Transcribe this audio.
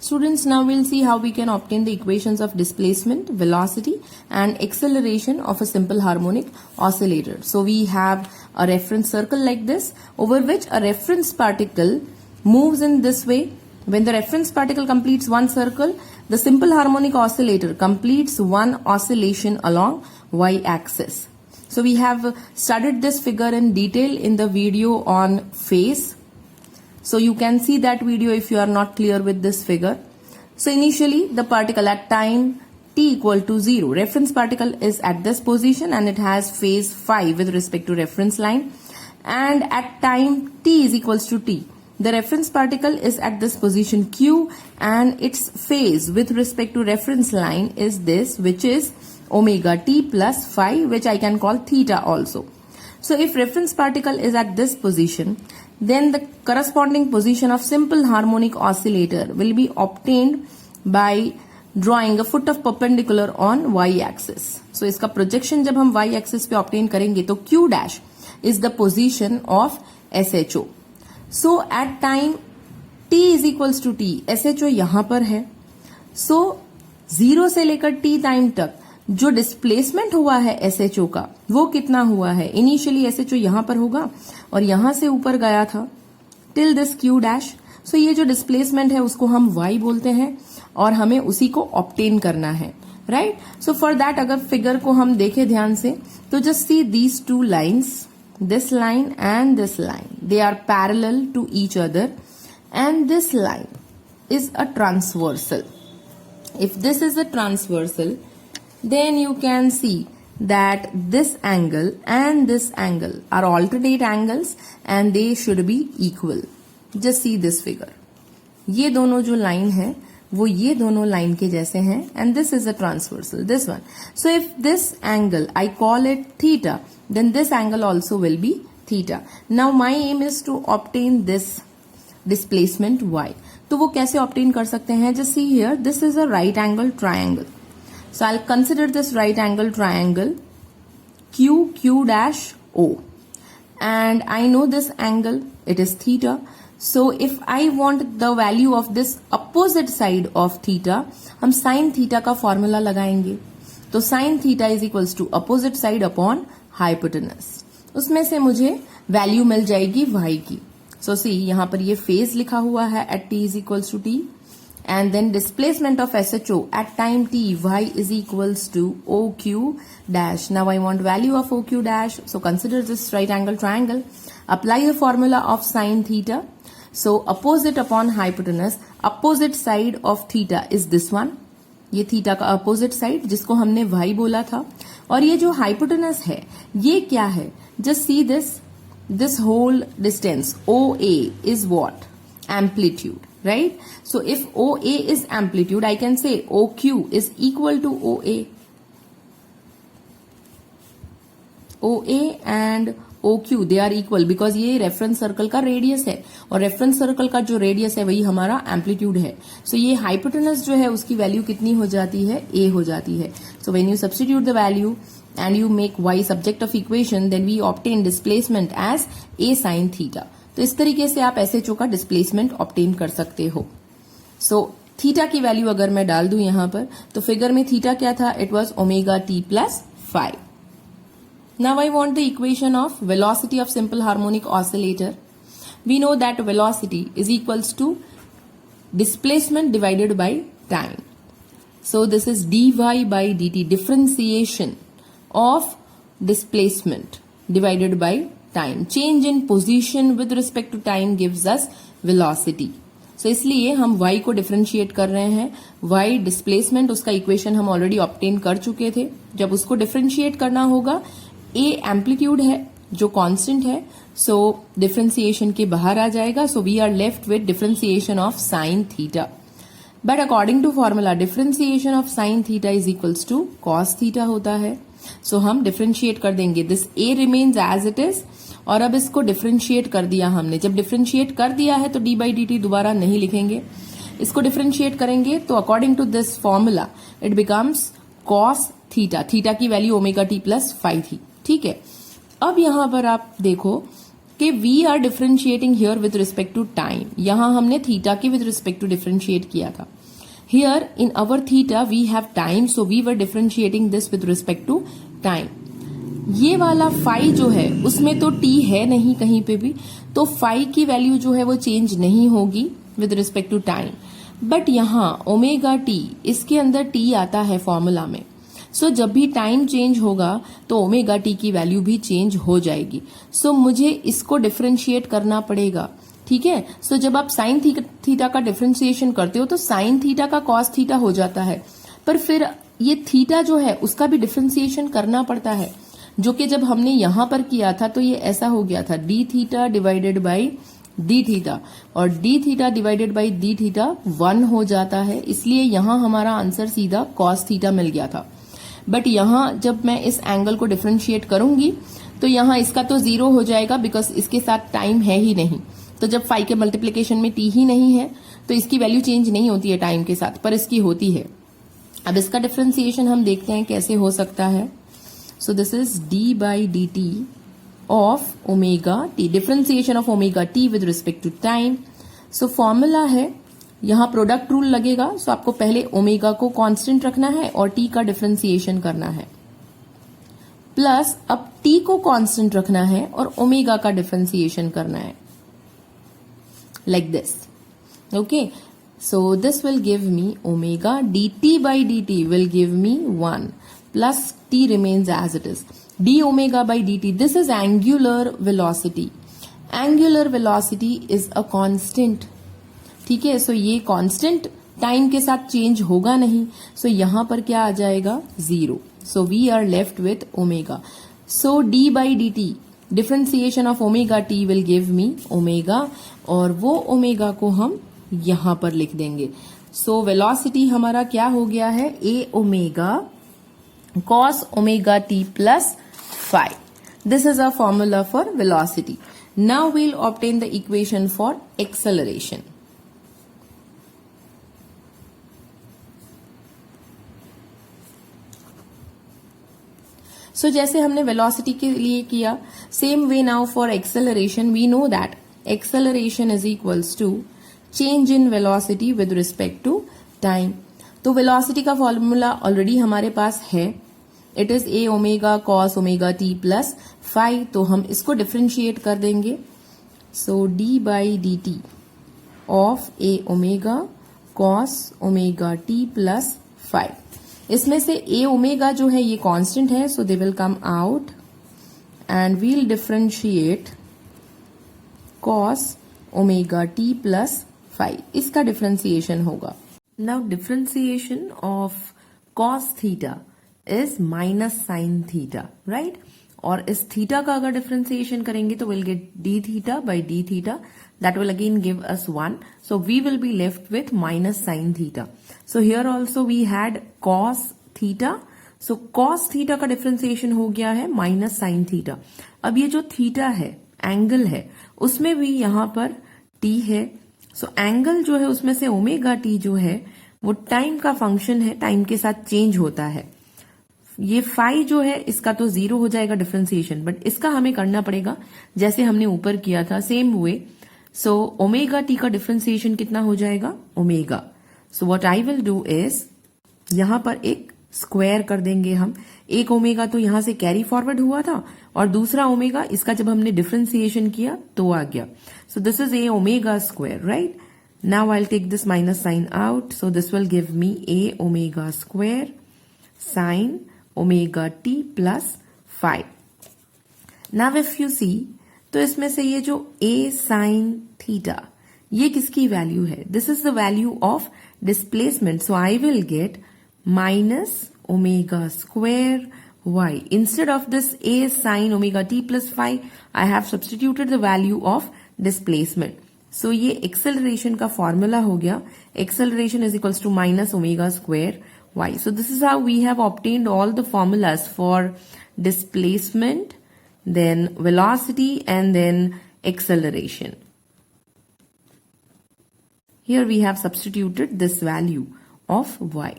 Students, now we'll see how we can obtain the equations of displacement, velocity and acceleration of a simple harmonic oscillator. So we have a reference circle like this, over which a reference particle moves in this way. When the reference particle completes one circle, the simple harmonic oscillator completes one oscillation along y-axis. So we have studied this figure in detail in the video on phase. So you can see that video if you are not clear with this figure. So initially the particle at time t equal to 0, reference particle is at this position and it has phase phi with respect to reference line. And at time t is equals to t, the reference particle is at this position q and its phase with respect to reference line is this, which is omega t plus phi, which I can call theta also. So if reference particle is at this position, then the corresponding position of simple harmonic oscillator will be obtained by drawing a foot of perpendicular on y-axis. So इसका projection जब हम y-axis पे obtain करेंगे तो q dash is the position of SHO. So at time t is equals to t, SHO यहाँ पर है. So 0 से लेकर t टाइम तक जो डिस्प्लेसमेंट हुआ है SHO का वो कितना हुआ है. इनिशियली SHO यहां पर होगा और यहां से ऊपर गया था टिल दिस q डैश. सो ये जो डिस्प्लेसमेंट है उसको हम y बोलते हैं और हमें उसी को ऑब्टेन करना है, राइट. सो फॉर दैट अगर फिगर को हम देखें ध्यान से तो just see these two lines, this line and this line, they are parallel to each other and this line is a transversal. If this is a transversal, then you can see that this angle and this angle are alternate angles and they should be equal. Just see this figure. ये दोनों जो line है वो ये दोनों line के जैसे हैं and this is a transversal, this one. So if this angle I call it theta, then this angle also will be theta. Now my aim is to obtain this displacement y. तो वो कैसे obtain कर सकते हैं? Just see here, this is a right angle triangle. So I'll consider this right angle triangle Q dash O, and I know this angle, it is theta. So if I want the value of this opposite side of theta, हम sin theta का formula लगाएंगे. तो sin theta is equals to opposite side upon hypotenuse. उसमें से मुझे value मिल जाएगी y की. So see यहाँ पर ये phase लिखा हुआ है at t is equals to t. And then displacement of SHO at time t, y is equals to OQ dash. Now I want value of OQ dash. So consider this right angle triangle. Apply the formula of sin theta. So opposite upon hypotenuse, opposite side of theta is this one. ये theta का opposite side जिसको हमने y बोला था. और ये जो hypotenuse है ये क्या है? Just see this whole distance OA is what? Amplitude. Right? So if OA is amplitude, I can say OQ is equal to OA. OA and OQ, they are equal because ये reference circle का radius है और reference circle का जो radius है वही हमारा amplitude है. सो ये हाइपोटेनस जो है उसकी वैल्यू कितनी हो जाती है? A हो जाती है. So when you substitute the value and you make y subject of equation, then we obtain displacement as A sin theta. तो इस तरीके से आप SHO का डिस्प्लेसमेंट ऑब्टेन कर सकते हो. सो थीटा की वैल्यू अगर मैं डाल दूं यहां पर तो फिगर में थीटा क्या था? It was omega t plus phi. Now I want the equation of velocity of simple harmonic oscillator. We know that velocity is equals to displacement divided by time. So this is dy by dt, differentiation of displacement divided by time. Change in position with respect to time gives us velocity. So इसलिए हम y को differentiate कर रहे हैं. y displacement उसका equation हम already obtain कर चुके थे. जब उसको डिफरेंशिएट करना होगा, a एम्पलीट्यूड है जो कांस्टेंट है, सो डिफरेंशिएशन के बाहर आ जाएगा. So we are left with differentiation of sine theta. But according to formula differentiation of sine theta is equals to cos theta होता है. सो हम डिफरेंशिएट कर देंगे. This a remains as it is और अब इसको डिफरेंशिएट कर दिया हमने. जब डिफरेंशिएट कर दिया है तो डी बाई डी टी दोबारा नहीं लिखेंगे. इसको डिफरेंशिएट करेंगे तो according to this formula it becomes cos theta. Theta की value omega t plus phi थी. ठीक है. अब यहां पर आप देखो कि we are differentiating here with respect to time. यहां हमने थीटा के विद रिस्पेक्ट टू डिफरेंशिएट किया था। Here in our theta we have time, so we were differentiating this with respect to time. ये वाला फाई जो है उसमें तो टी है नहीं कहीं पे भी, तो फाई की वैल्यू जो है वो चेंज नहीं होगी with respect to time. But यहां ओमेगा टी, इसके अंदर टी आता है फॉर्मूला में। सो जब भी टाइम चेंज होगा तो ओमेगा टी की वैल्यू भी चेंज हो जाएगी। सो मुझे इसको डिफरेंशिएट करना पड़ेगा, ठीक है। सो जब आप साइन थीटा का डिफरेंशिएशन करते हो तो साइन थीटा का कॉस थीटा हो जाता है, पर फिर ये थीटा जो है उसका भी डिफरेंशिएशन करना पड़ता है, जो कि जब हमने यहां पर किया था तो ये ऐसा हो गया था d theta divided by d theta, और d theta divided by d theta 1 हो जाता है, इसलिए यहां हमारा आंसर सीधा कॉस थीटा मिल गया था। बट यहां जब मैं इस एंगल को डिफरेंशिएट करूंगी तो यहां इसका तो 0 हो जाएगा, बिकॉज इसके साथ टाइम है ही नहीं। तो जब फाई के मल्टीप्लीकेशन में टी ही नहीं है तो इसकी वैल्यू चेंज नहीं होती है टाइम के साथ, पर इसकी होती है। अब इसका डिफरेंशिएशन हम देखते हैं कैसे हो सकता है। So this is d by d t of omega t, differentiation of omega t with respect to time. So formula है, यहां प्रोडक्ट रूल लगेगा। सो आपको पहले ओमेगा को कांस्टेंट रखना है और टी का डिफरेंशिएशन करना है, प्लस अब टी को कांस्टेंट रखना है और ओमेगा का डिफरेंशिएशन करना है, like this. Okay, so this will give me omega dt by dt will give me 1 plus t remains as it is. d omega by dt, this is angular velocity. Angular velocity is a constant. ठीक है, सो ये constant time के साथ change होगा नहीं, सो यहां पर क्या आ जाएगा 0। So we are left with omega. So d by d t differentiation of omega t will give me omega, और वो ओमेगा को हम यहां पर लिख देंगे। सो वेलोसिटी हमारा क्या हो गया है, A omega cos omega t plus 5. This is our formula for velocity. Now we'll obtain the equation for acceleration. So जैसे हमने velocity के लिए किया, same way now for acceleration we know that acceleration is equals to change in velocity with respect to time. तो velocity का formula already हमारे पास है, it is A omega cos omega t plus 5, तो हम इसको डिफ्रेंशिएट कर देंगे। So d by d t of A omega cos omega t plus 5, इसमें से ए ओमेगा जो है ये कांस्टेंट है, so they will come out and we'll differentiate cos omega t plus 5, इसका डिफ्रेंशिएशन होगा। Now differentiation of cos theta is minus sine theta, right. और इस थीटा का अगर डिफरेंशिएशन करेंगे तो will get d theta by d theta, that will again give us 1, so we will be left with minus sine theta. So here also we had cos theta, so cos theta का differentiation हो गया है minus sine theta. अब ये जो theta है, angle है, उसमें भी यहां पर टी है, सो एंगल जो है उसमें से ओमेगा टी जो है वो टाइम का फंक्शन है, टाइम के साथ चेंज होता है। ये फाई जो है इसका तो 0 हो जाएगा डिफरेंशिएशन, बट इसका हमें करना पड़ेगा जैसे हमने ऊपर किया था, same way. So omega T का डिफरेंशिएशन कितना हो जाएगा, omega. So what I will do is यहां पर एक स्क्वायर कर देंगे हम। एक ओमेगा तो यहां से कैरी फॉरवर्ड हुआ था और दूसरा ओमेगा इसका जब हमने डिफरेंशिएशन किया तो आ गया। So this is A omega square, right. Now I will take this minus sine out, so this will give me A omega square sine omega t plus 5. Now if you see, तो इसमें से ये जो ए sine theta, ये किसकी value है, this is the value of displacement. So I will get minus omega square y. Instead of this a sin omega t plus 5, I have substituted the value of displacement. So ये acceleration का formula हो गया, acceleration is equals to minus omega square y. So this is how we have obtained all the formulas for displacement, then velocity and then acceleration. Here we have substituted this value of y.